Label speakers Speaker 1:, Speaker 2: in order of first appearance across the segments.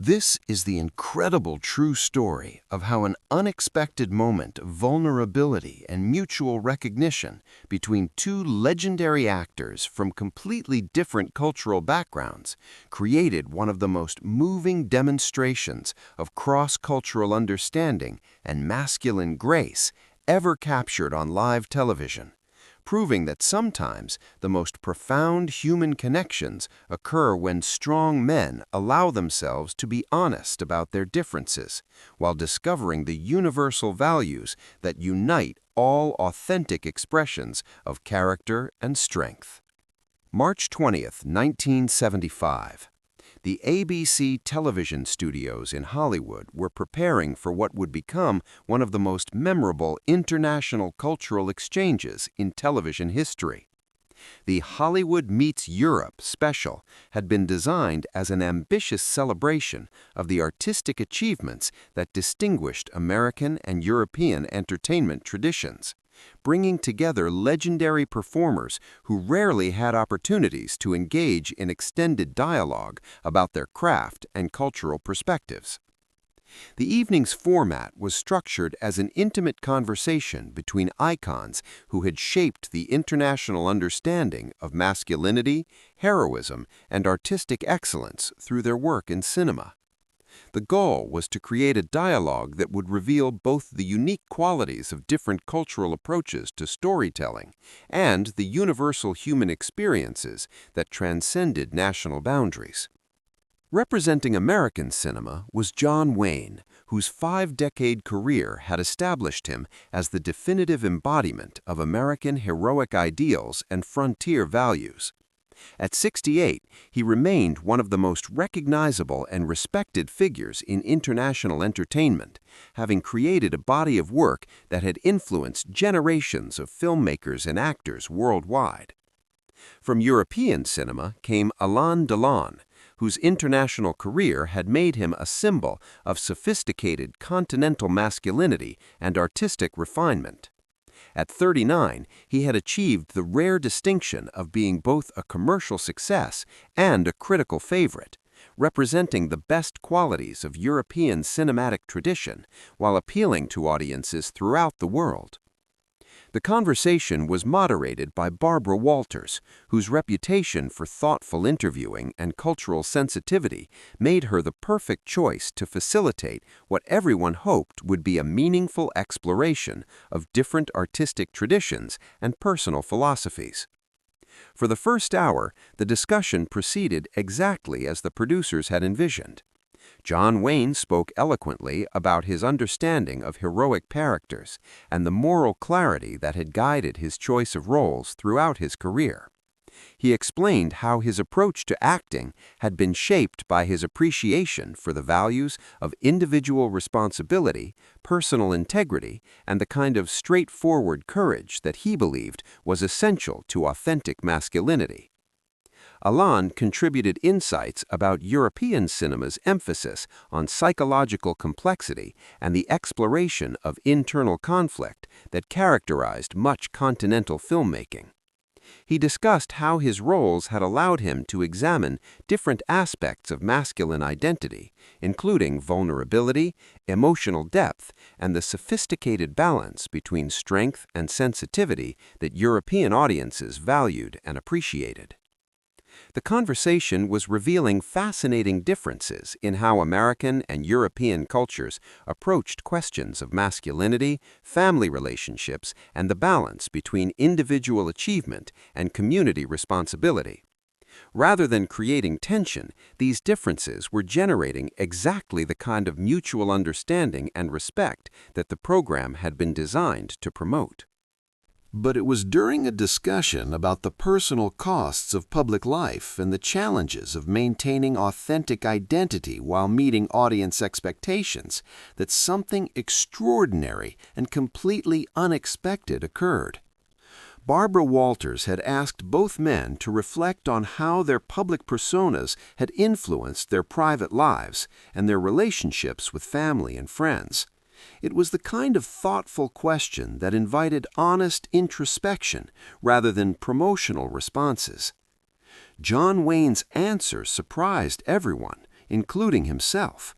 Speaker 1: This is the incredible true story of how an unexpected moment of vulnerability and mutual recognition between two legendary actors from completely different cultural backgrounds created one of the most moving demonstrations of cross-cultural understanding and masculine grace ever captured on live television, proving that sometimes the most profound human connections occur when strong men allow themselves to be honest about their differences, while discovering the universal values that unite all authentic expressions of character and strength. March 20th, 1975. The ABC television studios in Hollywood were preparing for what would become one of the most memorable international cultural exchanges in television history. The Hollywood Meets Europe special had been designed as an ambitious celebration of the artistic achievements that distinguished American and European entertainment traditions, bringing together legendary performers who rarely had opportunities to engage in extended dialogue about their craft and cultural perspectives. The evening's format was structured as an intimate conversation between icons who had shaped the international understanding of masculinity, heroism, and artistic excellence through their work in cinema. The goal was to create a dialogue that would reveal both the unique qualities of different cultural approaches to storytelling and the universal human experiences that transcended national boundaries. Representing American cinema was John Wayne, whose five-decade career had established him as the definitive embodiment of American heroic ideals and frontier values. At 68, he remained one of the most recognizable and respected figures in international entertainment, having created a body of work that had influenced generations of filmmakers and actors worldwide. From European cinema came Alain Delon, whose international career had made him a symbol of sophisticated continental masculinity and artistic refinement. At 39, he had achieved the rare distinction of being both a commercial success and a critical favorite, representing the best qualities of European cinematic tradition while appealing to audiences throughout the world. The conversation was moderated by Barbara Walters, whose reputation for thoughtful interviewing and cultural sensitivity made her the perfect choice to facilitate what everyone hoped would be a meaningful exploration of different artistic traditions and personal philosophies. For the first hour, the discussion proceeded exactly as the producers had envisioned. John Wayne spoke eloquently about his understanding of heroic characters and the moral clarity that had guided his choice of roles throughout his career. He explained how his approach to acting had been shaped by his appreciation for the values of individual responsibility, personal integrity, and the kind of straightforward courage that he believed was essential to authentic masculinity. Alain contributed insights about European cinema's emphasis on psychological complexity and the exploration of internal conflict that characterized much continental filmmaking. He discussed how his roles had allowed him to examine different aspects of masculine identity, including vulnerability, emotional depth, and the sophisticated balance between strength and sensitivity that European audiences valued and appreciated. The conversation was revealing fascinating differences in how American and European cultures approached questions of masculinity, family relationships, and the balance between individual achievement and community responsibility. Rather than creating tension, these differences were generating exactly the kind of mutual understanding and respect that the program had been designed to promote. But it was during a discussion about the personal costs of public life and the challenges of maintaining authentic identity while meeting audience expectations that something extraordinary and completely unexpected occurred. Barbara Walters had asked both men to reflect on how their public personas had influenced their private lives and their relationships with family and friends. It was the kind of thoughtful question that invited honest introspection rather than promotional responses. John Wayne's answer surprised everyone, including himself.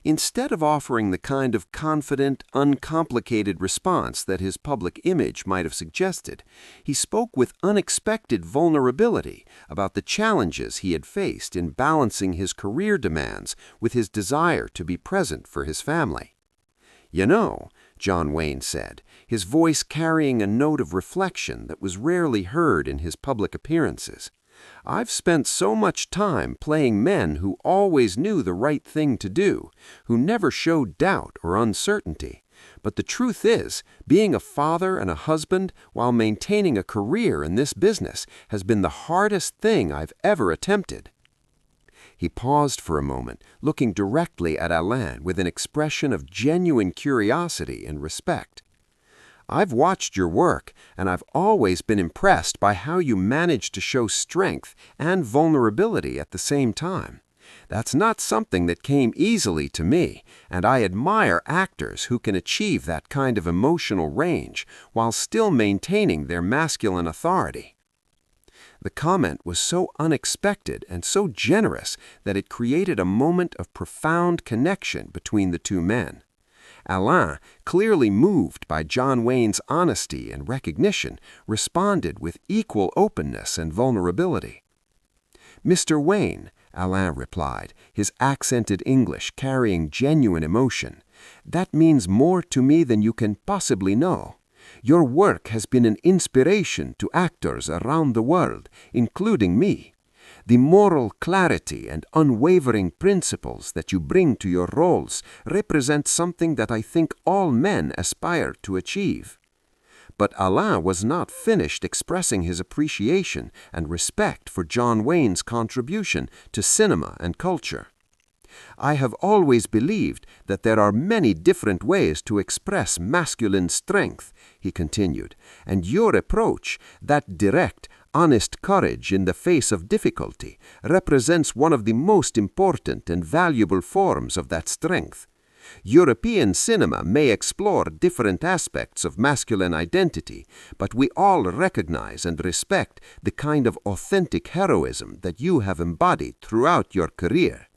Speaker 1: Instead of offering the kind of confident, uncomplicated response that his public image might have suggested, he spoke with unexpected vulnerability about the challenges he had faced in balancing his career demands with his desire to be present for his family. "You know," John Wayne said, his voice carrying a note of reflection that was rarely heard in his public appearances, "I've spent so much time playing men who always knew the right thing to do, who never showed doubt or uncertainty. But the truth is, being a father and a husband while maintaining a career in this business has been the hardest thing I've ever attempted." He paused for a moment, looking directly at Alain with an expression of genuine curiosity and respect. "I've watched your work, and I've always been impressed by how you manage to show strength and vulnerability at the same time. That's not something that came easily to me, and I admire actors who can achieve that kind of emotional range while still maintaining their masculine authority." The comment was so unexpected and so generous that it created a moment of profound connection between the two men. Alain, clearly moved by John Wayne's honesty and recognition, responded with equal openness and vulnerability. "Mr. Wayne," Alain replied, his accented English carrying genuine emotion, "that means more to me than you can possibly know. Your work has been an inspiration to actors around the world, including me. The moral clarity and unwavering principles that you bring to your roles represent something that I think all men aspire to achieve." But Alain was not finished expressing his appreciation and respect for John Wayne's contribution to cinema and culture. "I have always believed that there are many different ways to express masculine strength," he continued, "and your approach, that direct, honest courage in the face of difficulty, represents one of the most important and valuable forms of that strength. European cinema may explore different aspects of masculine identity, but we all recognize and respect the kind of authentic heroism that you have embodied throughout your career."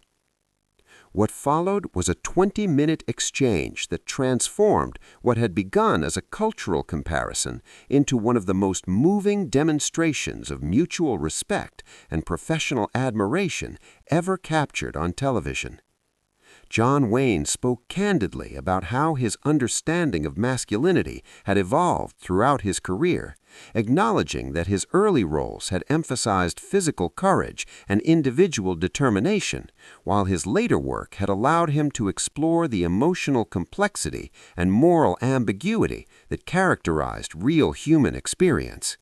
Speaker 1: What followed was a 20-minute exchange that transformed what had begun as a cultural comparison into one of the most moving demonstrations of mutual respect and professional admiration ever captured on television. John Wayne spoke candidly about how his understanding of masculinity had evolved throughout his career, acknowledging that his early roles had emphasized physical courage and individual determination, while his later work had allowed him to explore the emotional complexity and moral ambiguity that characterized real human experience.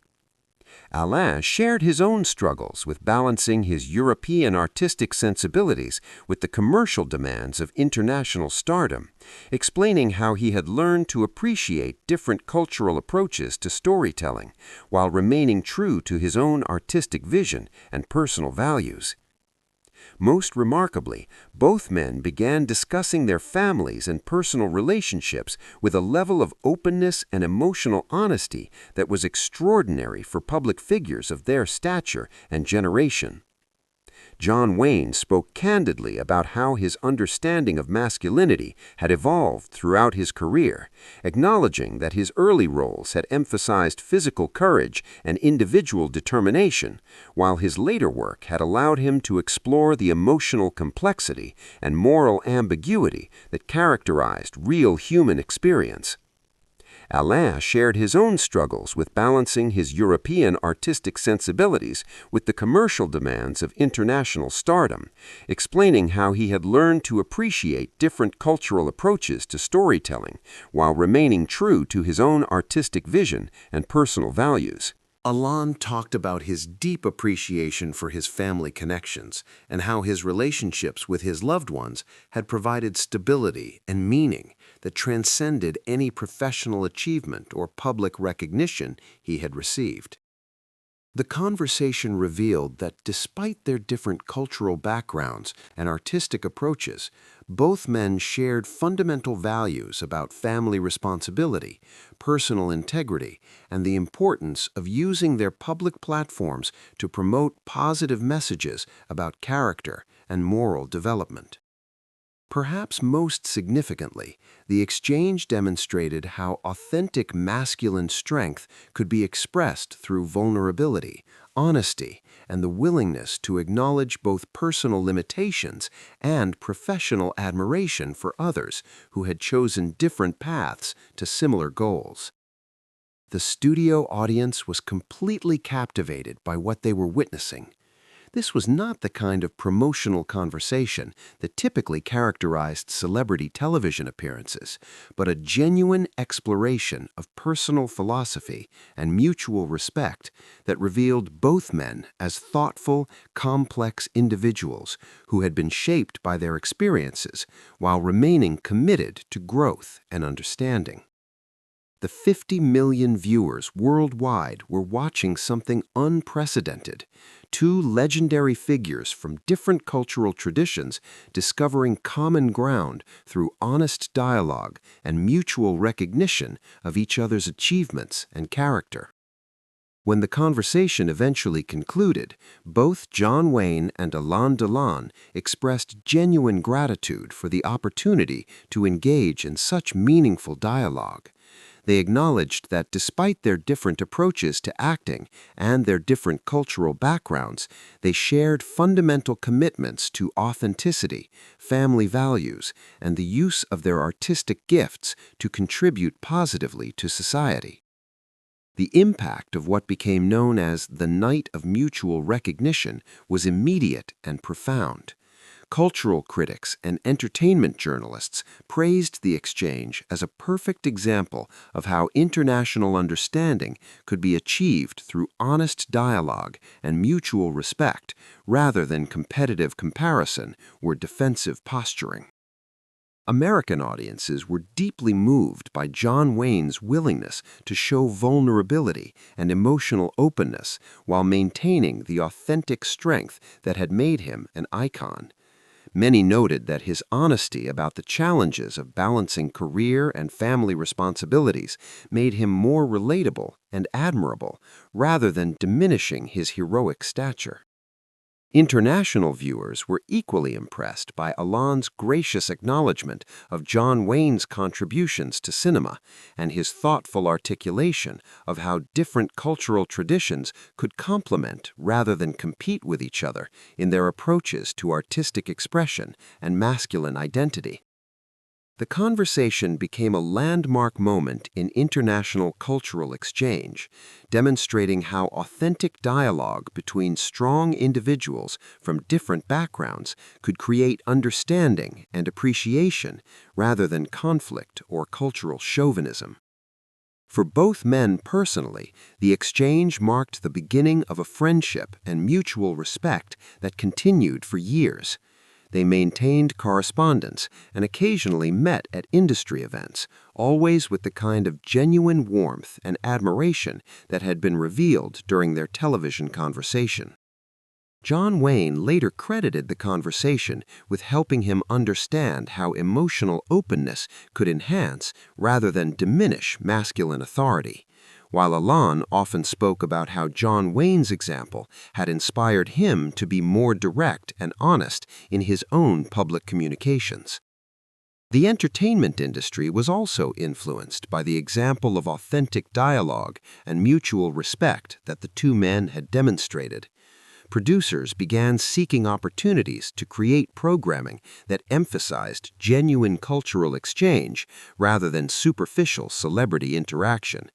Speaker 1: Alain shared his own struggles with balancing his European artistic sensibilities with the commercial demands of international stardom, explaining how he had learned to appreciate different cultural approaches to storytelling while remaining true to his own artistic vision and personal values. Most remarkably, both men began discussing their families and personal relationships with a level of openness and emotional honesty that was extraordinary for public figures of their stature and generation. John Wayne spoke candidly about how his understanding of masculinity had evolved throughout his career, acknowledging that his early roles had emphasized physical courage and individual determination, while his later work had allowed him to explore the emotional complexity and moral ambiguity that characterized real human experience. Alain shared his own struggles with balancing his European artistic sensibilities with the commercial demands of international stardom, explaining how he had learned to appreciate different cultural approaches to storytelling while remaining true to his own artistic vision and personal values. Alain talked about his deep appreciation for his family connections and how his relationships with his loved ones had provided stability and meaning that transcended any professional achievement or public recognition he had received. The conversation revealed that despite their different cultural backgrounds and artistic approaches, both men shared fundamental values about family responsibility, personal integrity, and the importance of using their public platforms to promote positive messages about character and moral development. Perhaps most significantly, the exchange demonstrated how authentic masculine strength could be expressed through vulnerability, honesty, and the willingness to acknowledge both personal limitations and professional admiration for others who had chosen different paths to similar goals. The studio audience was completely captivated by what they were witnessing. This was not the kind of promotional conversation that typically characterized celebrity television appearances, but a genuine exploration of personal philosophy and mutual respect that revealed both men as thoughtful, complex individuals who had been shaped by their experiences while remaining committed to growth and understanding. The 50 million viewers worldwide were watching something unprecedented. Two legendary figures from different cultural traditions discovering common ground through honest dialogue and mutual recognition of each other's achievements and character. When the conversation eventually concluded, both John Wayne and Alain Delon expressed genuine gratitude for the opportunity to engage in such meaningful dialogue. They acknowledged that despite their different approaches to acting and their different cultural backgrounds, they shared fundamental commitments to authenticity, family values, and the use of their artistic gifts to contribute positively to society. The impact of what became known as the Night of Mutual Recognition was immediate and profound. Cultural critics and entertainment journalists praised the exchange as a perfect example of how international understanding could be achieved through honest dialogue and mutual respect rather than competitive comparison or defensive posturing. American audiences were deeply moved by John Wayne's willingness to show vulnerability and emotional openness while maintaining the authentic strength that had made him an icon. Many noted that his honesty about the challenges of balancing career and family responsibilities made him more relatable and admirable rather than diminishing his heroic stature. International viewers were equally impressed by Alain's gracious acknowledgement of John Wayne's contributions to cinema and his thoughtful articulation of how different cultural traditions could complement rather than compete with each other in their approaches to artistic expression and masculine identity. The conversation became a landmark moment in international cultural exchange, demonstrating how authentic dialogue between strong individuals from different backgrounds could create understanding and appreciation rather than conflict or cultural chauvinism. For both men personally, the exchange marked the beginning of a friendship and mutual respect that continued for years. They maintained correspondence and occasionally met at industry events, always with the kind of genuine warmth and admiration that had been revealed during their television conversation. John Wayne later credited the conversation with helping him understand how emotional openness could enhance rather than diminish masculine authority, while Alain often spoke about how John Wayne's example had inspired him to be more direct and honest in his own public communications. The entertainment industry was also influenced by the example of authentic dialogue and mutual respect that the two men had demonstrated. Producers began seeking opportunities to create programming that emphasized genuine cultural exchange rather than superficial celebrity interaction.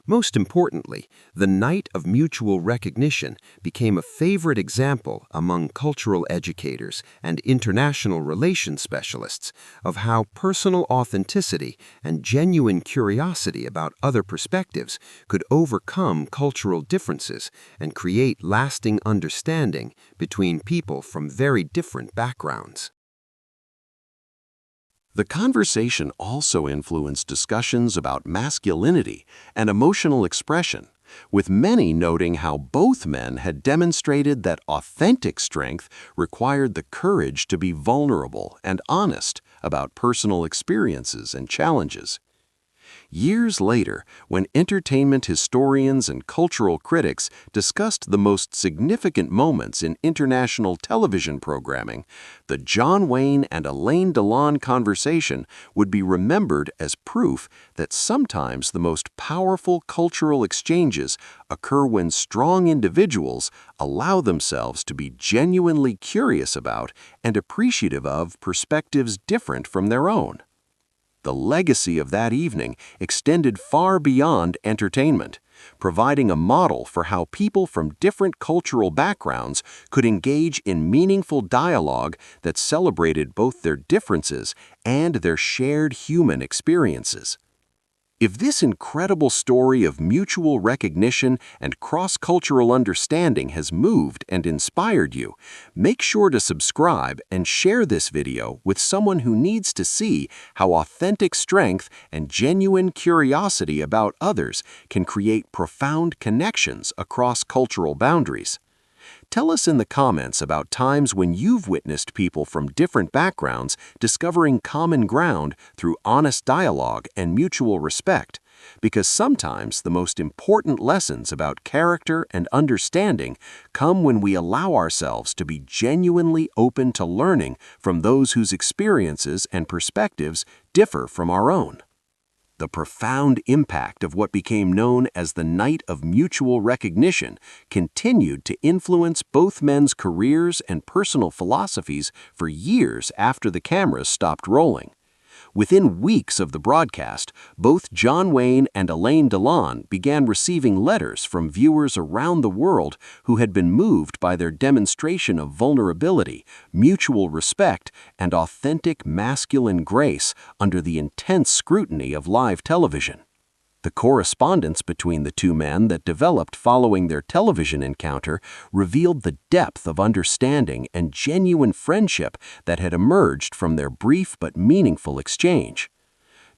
Speaker 1: Most importantly, the Night of Mutual Recognition became a favorite example among cultural educators and international relations specialists of how personal authenticity and genuine curiosity about other perspectives could overcome cultural differences and create lasting understanding between people from very different backgrounds.
Speaker 2: The conversation also influenced discussions about masculinity and emotional expression, with many noting how both men had demonstrated that authentic strength required the courage to be vulnerable and honest about personal experiences and challenges. Years later, when entertainment historians and cultural critics discussed the most significant moments in international television programming, the John Wayne and Alain Delon conversation would be remembered as proof that sometimes the most powerful cultural exchanges occur when strong individuals allow themselves to be genuinely curious about and appreciative of perspectives different from their own. The legacy of that evening extended far beyond entertainment, providing a model for how people from different cultural backgrounds could engage in meaningful dialogue that celebrated both their differences and their shared human experiences. If this incredible story of mutual recognition and cross-cultural understanding has moved and inspired you, make sure to subscribe and share this video with someone who needs to see how authentic strength and genuine curiosity about others can create profound connections across cultural boundaries. Tell us in the comments about times when you've witnessed people from different backgrounds discovering common ground through honest dialogue and mutual respect, because sometimes the most important lessons about character and understanding come when we allow ourselves to be genuinely open to learning from those whose experiences and perspectives differ from our own. The profound impact of what became known as the Night of Mutual Recognition continued to influence both men's careers and personal philosophies for years after the cameras stopped rolling. Within weeks of the broadcast, both John Wayne and Alain Delon began receiving letters from viewers around the world who had been moved by their demonstration of vulnerability, mutual respect, and authentic masculine grace under the intense scrutiny of live television. The correspondence between the two men that developed following their television encounter revealed the depth of understanding and genuine friendship that had emerged from their brief but meaningful exchange.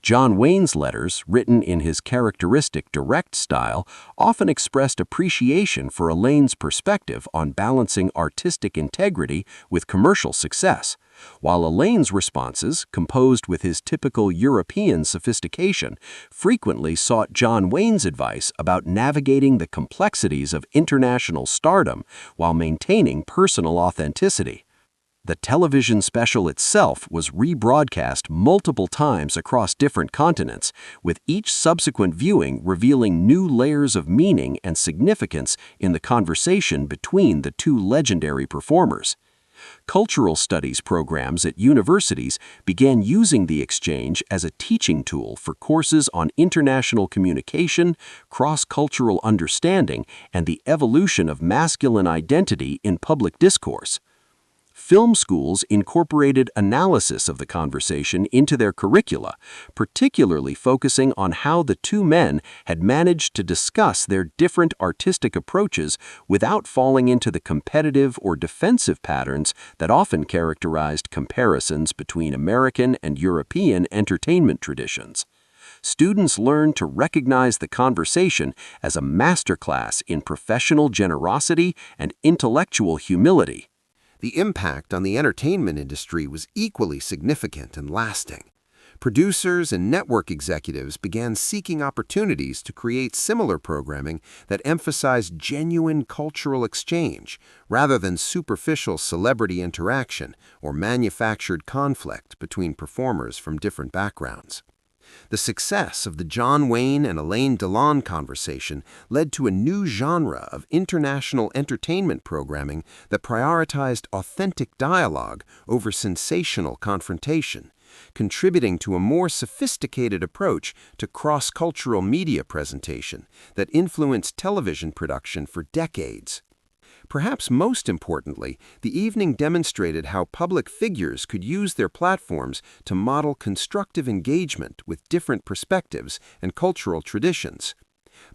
Speaker 2: John Wayne's letters, written in his characteristic direct style, often expressed appreciation for Alain's perspective on balancing artistic integrity with commercial success, while Alain's responses, composed with his typical European sophistication, frequently sought John Wayne's advice about navigating the complexities of international stardom while maintaining personal authenticity. The television special itself was rebroadcast multiple times across different continents, with each subsequent viewing revealing new layers of meaning and significance in the conversation between the two legendary performers. Cultural studies programs at universities began using the exchange as a teaching tool for courses on international communication, cross-cultural understanding, and the evolution of masculine identity in public discourse. Film schools incorporated analysis of the conversation into their curricula, particularly focusing on how the two men had managed to discuss their different artistic approaches without falling into the competitive or defensive patterns that often characterized comparisons between American and European entertainment traditions. Students learned to recognize the conversation as a masterclass in professional generosity and intellectual humility.
Speaker 1: The impact on the entertainment industry was equally significant and lasting. Producers and network executives began seeking opportunities to create similar programming that emphasized genuine cultural exchange rather than superficial celebrity interaction or manufactured conflict between performers from different backgrounds. The success of the John Wayne and Alain Delon conversation led to a new genre of international entertainment programming that prioritized authentic dialogue over sensational confrontation, contributing to a more sophisticated approach to cross-cultural media presentation that influenced television production for decades. Perhaps most importantly, the evening demonstrated how public figures could use their platforms to model constructive engagement with different perspectives and cultural traditions.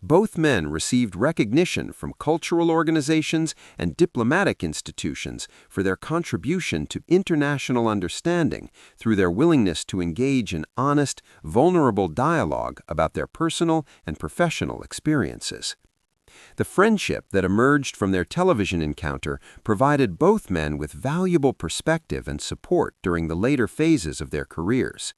Speaker 1: Both men received recognition from cultural organizations and diplomatic institutions for their contribution to international understanding through their willingness to engage in honest, vulnerable dialogue about their personal and professional experiences. The friendship that emerged from their television encounter provided both men with valuable perspective and support during the later phases of their careers.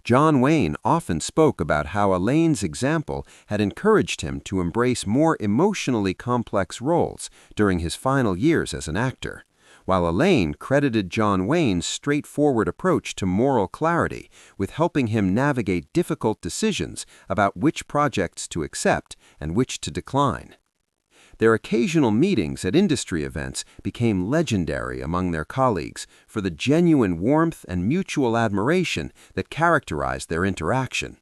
Speaker 1: John Wayne often spoke about how Alain's example had encouraged him to embrace more emotionally complex roles during his final years as an actor, while Alain credited John Wayne's straightforward approach to moral clarity with helping him navigate difficult decisions about which projects to accept and which to decline. Their occasional meetings at industry events became legendary among their colleagues for the genuine warmth and mutual admiration that characterized their interaction.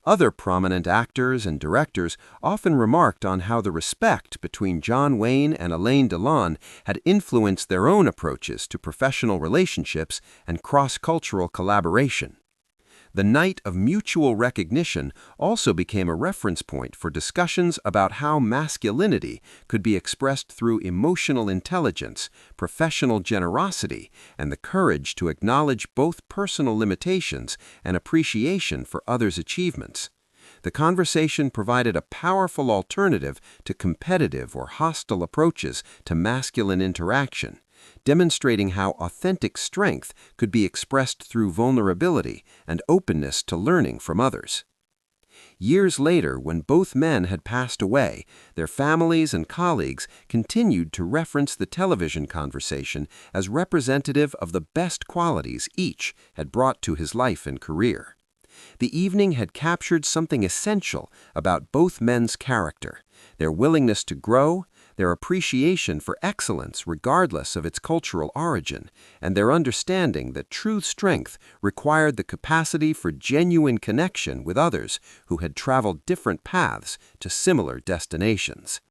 Speaker 1: Other prominent actors and directors often remarked on how the respect between John Wayne and Alain Delon had influenced their own approaches to professional relationships and cross-cultural collaboration. The night of mutual recognition also became a reference point for discussions about how masculinity could be expressed through emotional intelligence, professional generosity, and the courage to acknowledge both personal limitations and appreciation for others' achievements. The conversation provided a powerful alternative to competitive or hostile approaches to masculine interaction, demonstrating how authentic strength could be expressed through vulnerability and openness to learning from others. Years later, when both men had passed away, their families and colleagues continued to reference the television conversation as representative of the best qualities each had brought to his life and career. The evening had captured something essential about both men's character: their willingness to grow, their appreciation for excellence regardless of its cultural origin, and their understanding that true strength required the capacity for genuine connection with others who had traveled different paths to similar destinations.